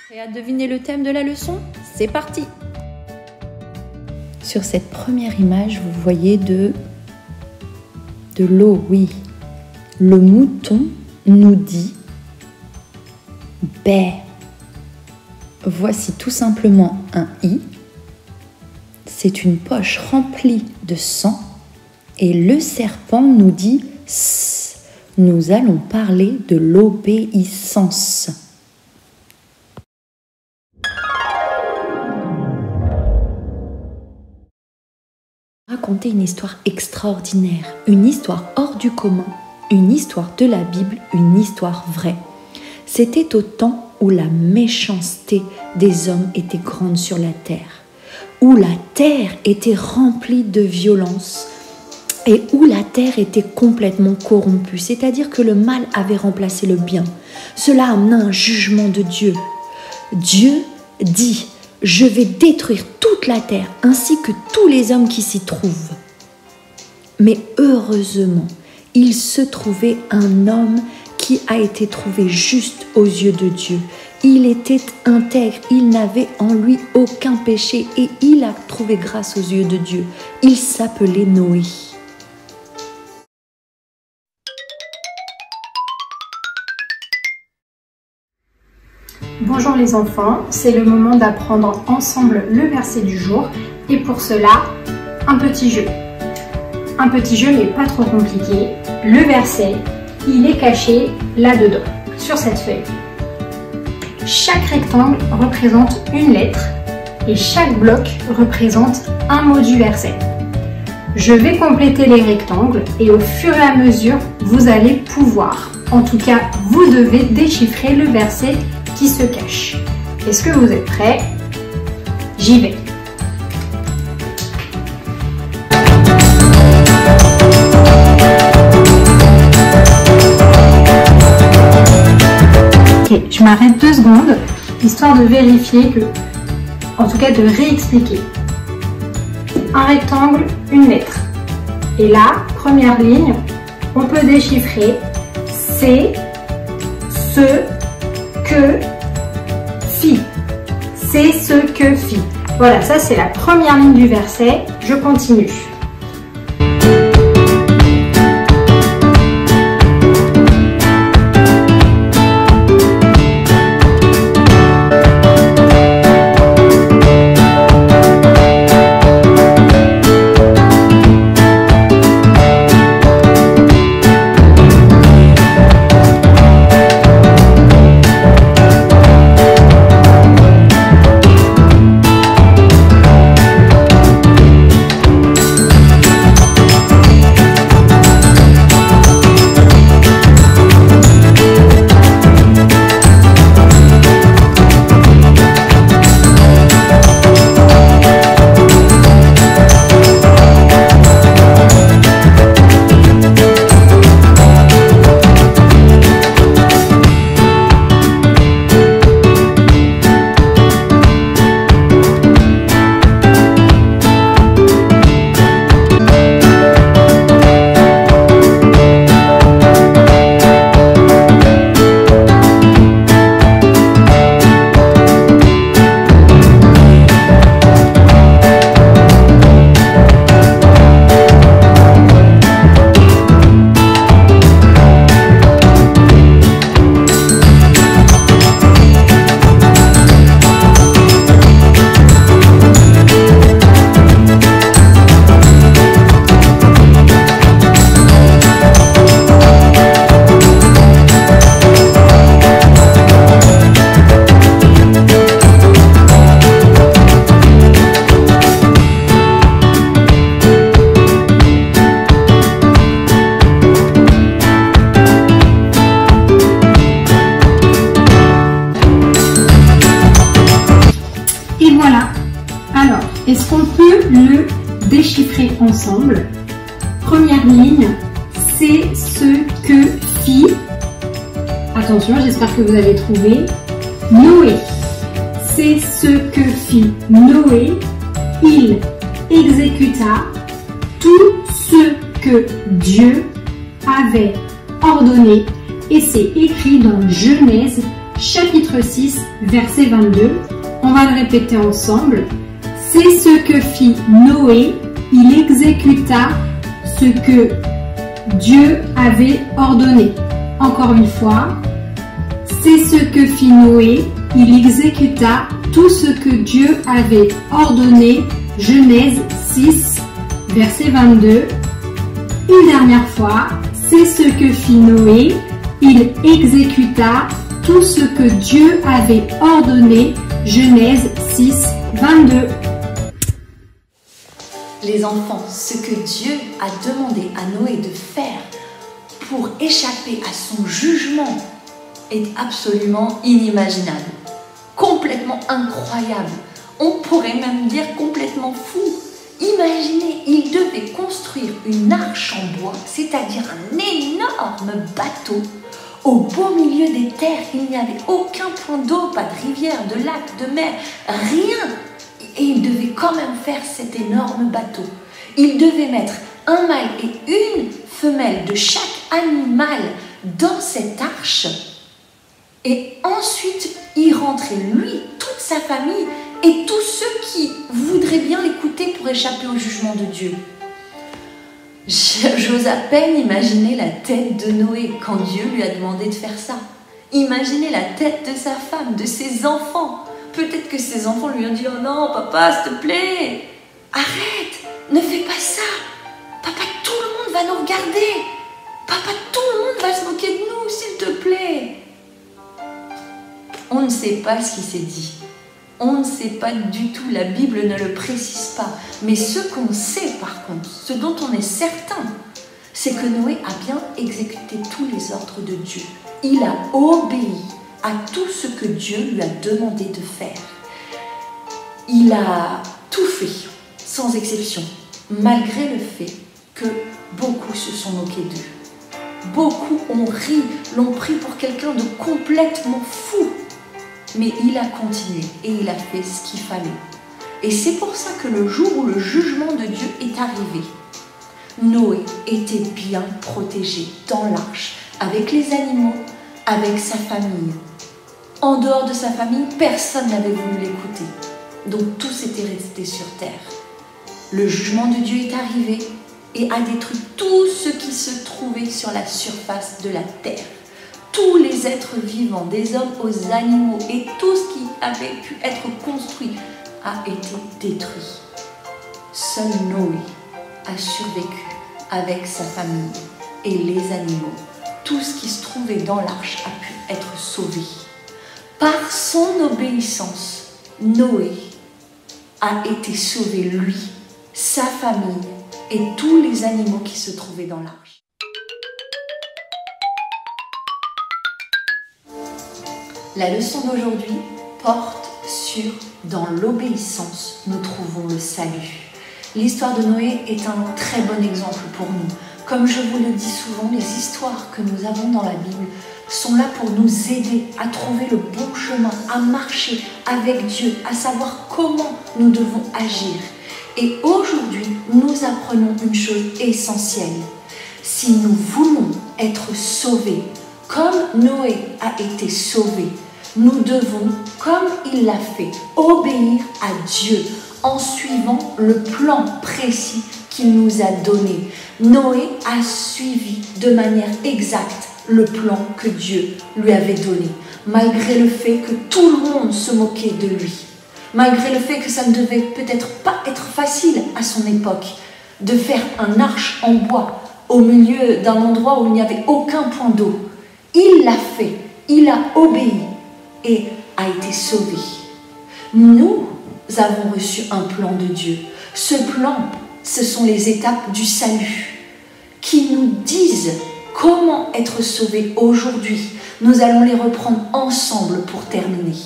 Prêt à deviner le thème de la leçon? C'est parti! Sur cette première image, vous voyez de l'eau, oui. Le mouton nous dit « Bé ». Voici tout simplement un i. C'est une poche remplie de sang. Et le serpent nous dit « S ». Nous allons parler de l'obéissance. Raconter une histoire extraordinaire, une histoire hors du commun, une histoire de la Bible, une histoire vraie. C'était au temps où la méchanceté des hommes était grande sur la terre, où la terre était remplie de violence et où la terre était complètement corrompue, c'est-à-dire que le mal avait remplacé le bien. Cela amena un jugement de Dieu. Dieu dit « Je vais détruire toute la terre ainsi que tous les hommes qui s'y trouvent. » Mais heureusement, il se trouvait un homme qui a été trouvé juste aux yeux de Dieu. Il était intègre, il n'avait en lui aucun péché et il a trouvé grâce aux yeux de Dieu. Il s'appelait Noé. Bonjour les enfants, c'est le moment d'apprendre ensemble le verset du jour et pour cela, un petit jeu. Un petit jeu mais pas trop compliqué. Le verset, il est caché là-dedans, sur cette feuille. Chaque rectangle représente une lettre et chaque bloc représente un mot du verset. Je vais compléter les rectangles et au fur et à mesure, vous allez pouvoir, en tout cas, vous devez déchiffrer le verset qui se cache. Est-ce que vous êtes prêts? J'y vais. Ok, je m'arrête 2 secondes, histoire de vérifier que, en tout cas de réexpliquer. Un rectangle, une lettre. Et là, première ligne, on peut déchiffrer c'est, ce, que, fit. C'est ce que fit. Voilà, ça c'est la première ligne du verset. Je continue. Est-ce qu'on peut le déchiffrer ensemble? Première ligne, c'est ce que fit. Attention, j'espère que vous avez trouvé. Noé. C'est ce que fit Noé. Il exécuta tout ce que Dieu avait ordonné. Et c'est écrit dans Genèse chapitre 6, verset 22. On va le répéter ensemble. C'est ce que fit Noé, il exécuta ce que Dieu avait ordonné. Encore une fois, c'est ce que fit Noé, il exécuta tout ce que Dieu avait ordonné. Genèse 6, verset 22. Une dernière fois, c'est ce que fit Noé, il exécuta tout ce que Dieu avait ordonné. Genèse 6, 22. Les enfants, ce que Dieu a demandé à Noé de faire pour échapper à son jugement est absolument inimaginable, complètement incroyable. On pourrait même dire complètement fou. Imaginez, il devait construire une arche en bois, c'est-à-dire un énorme bateau. Au beau milieu des terres, il n'y avait aucun point d'eau, pas de rivière, de lac, de mer, rien. Et il devait quand même faire cet énorme bateau. Il devait mettre un mâle et une femelle de chaque animal dans cette arche. Et ensuite, il rentrait, lui, toute sa famille et tous ceux qui voudraient bien l'écouter pour échapper au jugement de Dieu. J'ose à peine imaginer la tête de Noé quand Dieu lui a demandé de faire ça. Imaginez la tête de sa femme, de ses enfants. Peut-être que ses enfants lui ont dit « Oh non, papa, s'il te plaît, arrête, ne fais pas ça. Papa, tout le monde va nous regarder. Papa, tout le monde va se moquer de nous, s'il te plaît. » On ne sait pas ce qui s'est dit. On ne sait pas du tout, la Bible ne le précise pas. Mais ce qu'on sait par contre, ce dont on est certain, c'est que Noé a bien exécuté tous les ordres de Dieu. Il a obéi à tout ce que Dieu lui a demandé de faire. Il a tout fait, sans exception, malgré le fait que beaucoup se sont moqués d'eux. Beaucoup ont ri, l'ont pris pour quelqu'un de complètement fou. Mais il a continué et il a fait ce qu'il fallait. Et c'est pour ça que le jour où le jugement de Dieu est arrivé, Noé était bien protégé dans l'arche, avec les animaux, avec sa famille. En dehors de sa famille, personne n'avait voulu l'écouter. Donc tous étaient restés sur terre. Le jugement de Dieu est arrivé et a détruit tout ce qui se trouvait sur la surface de la terre. Tous les êtres vivants, des hommes aux animaux et tout ce qui avait pu être construit a été détruit. Seul Noé a survécu avec sa famille et les animaux. Tout ce qui se trouvait dans l'arche a pu être sauvé. Par son obéissance, Noé a été sauvé, lui, sa famille et tous les animaux qui se trouvaient dans l'arche. La leçon d'aujourd'hui porte sur « Dans l'obéissance, nous trouvons le salut ». L'histoire de Noé est un très bon exemple pour nous. Comme je vous le dis souvent, les histoires que nous avons dans la Bible sont là pour nous aider à trouver le bon chemin, à marcher avec Dieu, à savoir comment nous devons agir. Et aujourd'hui, nous apprenons une chose essentielle. Si nous voulons être sauvés, comme Noé a été sauvé, nous devons, comme il l'a fait, obéir à Dieu en suivant le plan précis qu'il nous a donné. Noé a suivi de manière exacte le plan que Dieu lui avait donné, malgré le fait que tout le monde se moquait de lui, malgré le fait que ça ne devait peut-être pas être facile à son époque de faire un arche en bois au milieu d'un endroit où il n'y avait aucun point d'eau. Il l'a fait, il a obéi et a été sauvé. Nous avons reçu un plan de Dieu. Ce plan, ce sont les étapes du salut qui nous disent comment être sauvés aujourd'hui. Nous allons les reprendre ensemble pour terminer.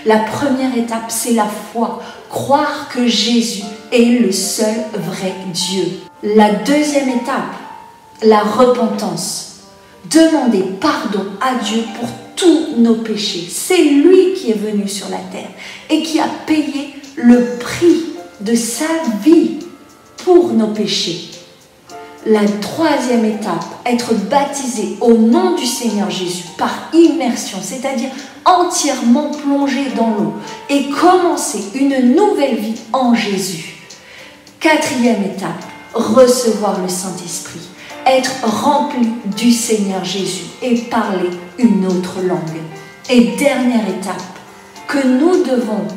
La première étape, c'est la foi. Croire que Jésus est le seul vrai Dieu. La deuxième étape, la repentance. Demander pardon à Dieu pour tous nos péchés. C'est lui qui est venu sur la terre et qui a payé le prix de sa vie pour nos péchés. La troisième étape, être baptisé au nom du Seigneur Jésus par immersion, c'est-à-dire entièrement plongé dans l'eau et commencer une nouvelle vie en Jésus. Quatrième étape, recevoir le Saint-Esprit, être rempli du Seigneur Jésus et parler une autre langue. Et dernière étape que nous devons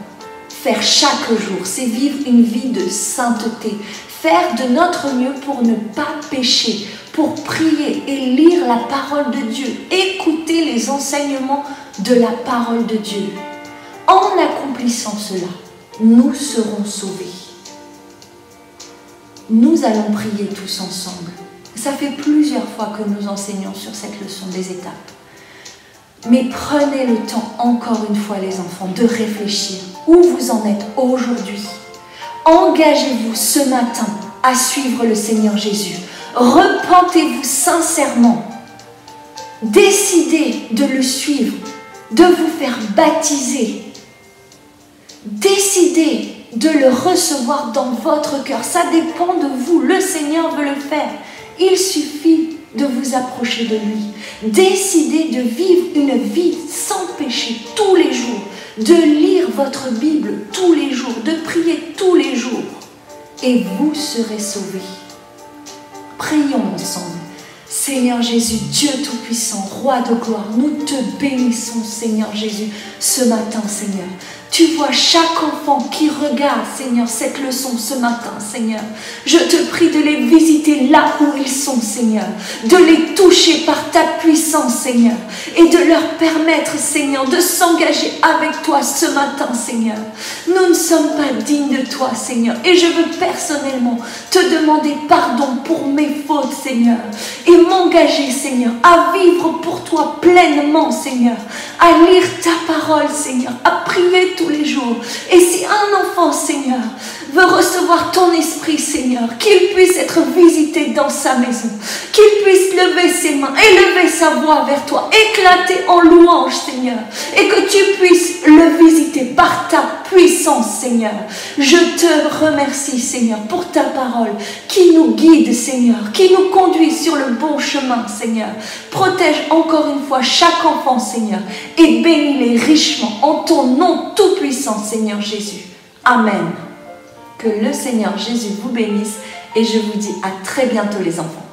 faire chaque jour, c'est vivre une vie de sainteté, faire de notre mieux pour ne pas pécher, pour prier et lire la parole de Dieu, écouter les enseignements de la parole de Dieu. En accomplissant cela, nous serons sauvés. Nous allons prier tous ensemble. Ça fait plusieurs fois que nous enseignons sur cette leçon des étapes. Mais prenez le temps, encore une fois les enfants, de réfléchir où vous en êtes aujourd'hui. Engagez-vous ce matin à suivre le Seigneur Jésus. Repentez-vous sincèrement. Décidez de le suivre, de vous faire baptiser. Décidez de le recevoir dans votre cœur. Ça dépend de vous. Le Seigneur veut le faire. Il suffit de vous approcher de lui. Décidez de vivre une vie sans péché tous les jours, de lire votre Bible tous les jours, de prier tous les jours, et vous serez sauvés. Prions ensemble. Seigneur Jésus, Dieu Tout-Puissant, Roi de gloire, nous te bénissons, Seigneur Jésus, ce matin, Seigneur. Tu vois chaque enfant qui regarde, Seigneur, cette leçon ce matin, Seigneur. Je te prie de les visiter là où ils sont, Seigneur. De les toucher par ta puissance, Seigneur. Et de leur permettre, Seigneur, de s'engager avec toi ce matin, Seigneur. Nous ne sommes pas dignes de toi, Seigneur. Et je veux personnellement te demander pardon pour mes fautes, Seigneur. Et m'engager, Seigneur, à vivre pour toi pleinement, Seigneur. À lire ta parole, Seigneur. À prier tous les jours. Et si un enfant, Seigneur, veut recevoir ton esprit, Seigneur, qu'il puisse être visité dans sa maison, qu'il puisse lever ses mains, élever sa voix vers toi, éclater en louange, Seigneur, et que tu puisses le visiter par ta puissance, Seigneur. Je te remercie, Seigneur, pour ta parole qui nous guide, Seigneur, qui nous conduit sur le bon chemin, Seigneur. Protège encore une fois chaque enfant, Seigneur, et bénis-les richement en ton nom tout-puissant, Seigneur Jésus. Amen. Que le Seigneur Jésus vous bénisse et je vous dis à très bientôt les enfants.